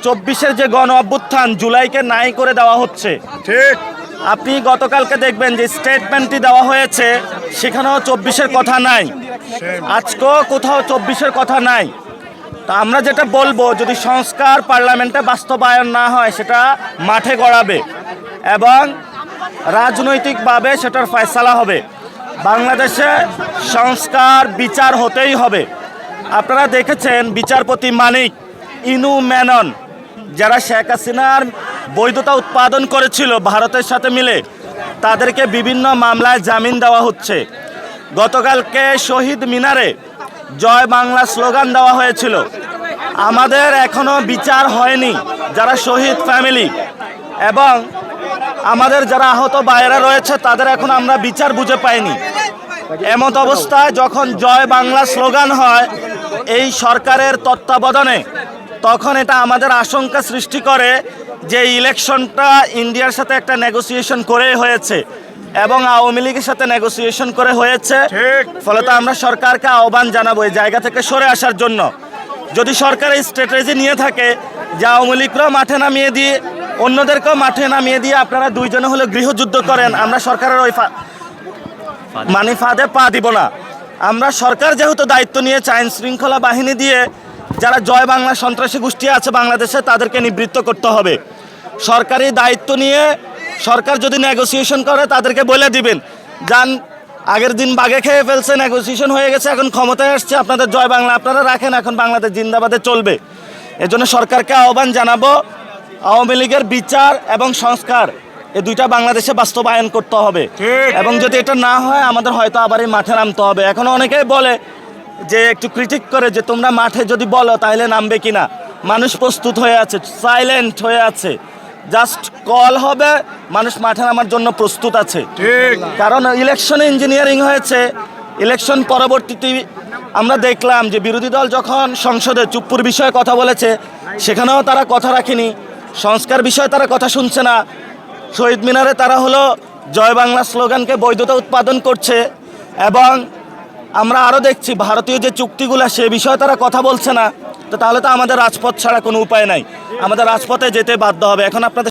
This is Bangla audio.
24-এর যে গণ অভ্যুত্থান জুলাইকে নাই করে দেওয়া হচ্ছে। ঠিক। আপনি গতকালকে দেখবেন যে স্টেটমেন্টটি দেওয়া হয়েছে, সেখানেও 24-এর কথা নাই, আজকেও কোথাও 24-এর কথা নাই। তা আমরা যেটা বলবো, যদি সংস্কার পার্লামেন্টে বাস্তবায়ন না হয় সেটা মাঠে গড়াবে এবং রাজনৈতিকভাবে সেটার ফয়সালা হবে। বাংলাদেশে সংস্কার বিচার হতেই হবে। আপনারা দেখেছেন বিচারপতি মানিক, ইনু মেনন, যারা শেখ হাসিনার বৈধতা উৎপাদন করেছিল ভারতের সাথে মিলে, তাদেরকে বিভিন্ন মামলায় জামিন দেওয়া হচ্ছে। গতকালকে শহীদ মিনারে জয় বাংলা স্লোগান দেওয়া হয়েছিল। আমাদের এখনো বিচার হয়নি যারা শহীদ ফ্যামিলি এবং আমাদের যারা আহত ভাইয়েরা রয়েছে, তাদের এখন আমরা বিচার বুঝে পাইনি। এমত অবস্থায় যখন জয় বাংলা স্লোগান হয় এই সরকারের তত্ত্বাবধানে, তখন এটা আমাদের আশঙ্কা সৃষ্টি করে যে ইলেকশনটা ইন্ডিয়ার সাথে একটা নেগোসিয়েশন করে হয়েছে এবং আওয়ামী লীগের সাথে নেগোসিয়েশন করে হয়েছে। ফলে তো আমরা সরকারকে আহ্বান জানাবো এই জায়গা থেকে সরে আসার জন্য। যদি সরকার এই স্ট্র্যাটেজি নিয়ে থাকে যে আওয়ামী লীগরাও মাঠে নামিয়ে দিয়ে অন্যদেরকেও মাঠে নামিয়ে দিয়ে আপনারা দুইজনে হলে গৃহযুদ্ধ করেন, আমরা সরকারের ওই ফাঁদে পা দিব না। আমরা সরকার যেহেতু দায়িত্ব নিয়েছে আইন শৃঙ্খলা বাহিনী দিয়ে যারা জয় বাংলা সন্ত্রাসী গোষ্ঠী আছে বাংলাদেশে, তাদেরকে নিবৃত্ত করতে হবে। সরকারি দায়িত্ব নিয়ে সরকার যদি নেগোসিয়েশন করে তাদেরকে বলে দিবেন, যান আগের দিন বাগে খেয়ে ফেলছে, নেগোসিয়েশন হয়ে গেছে, এখন ক্ষমতায় আসছে, আপনাদের জয় বাংলা আপনারা রাখেন, এখন বাংলাদেশ জিন্দাবাদে চলবে। এজন্য সরকারকে আহ্বান জানাবো, আওয়ামী লীগের বিচার এবং সংস্কার এই দুইটা বাংলাদেশে বাস্তবায়ন করতে হবে এবং যদি এটা না হয় আমাদের হয়তো আবার এই মাঠে নামতে হবে। এখনো অনেকেই বলে যে একটু ক্রিটিক করে যে তোমরা মাঠে যদি বলো তাহলে নামবে কিনা। মানুষ প্রস্তুত হয়ে আছে, সাইলেন্ট হয়ে আছে, জাস্ট কল হবে, মানুষ মাঠে নামার জন্য প্রস্তুত আছে। কারণ ইলেকশনে ইঞ্জিনিয়ারিং হয়েছে। ইলেকশন পরবর্তীতে আমরা দেখলাম যে বিরোধী দল যখন সংসদে চুপ্পুর বিষয়ে কথা বলেছে, সেখানেও তারা কথা রাখেনি। সংস্কার বিষয়ে তারা কথা শুনছে না। শহীদ মিনারে তারা হলো জয় বাংলা স্লোগানকে বৈধতা উৎপাদন করছে এবং আমরা আরও দেখছি ভারতীয় যে চুক্তিগুলো সে বিষয়ে তারা কথা বলছে না। তো তাহলে তো আমাদের রাজপথ ছাড়া কোনো উপায় নাই, আমাদের রাজপথে যেতে বাধ্য হবে। এখন আপনাদের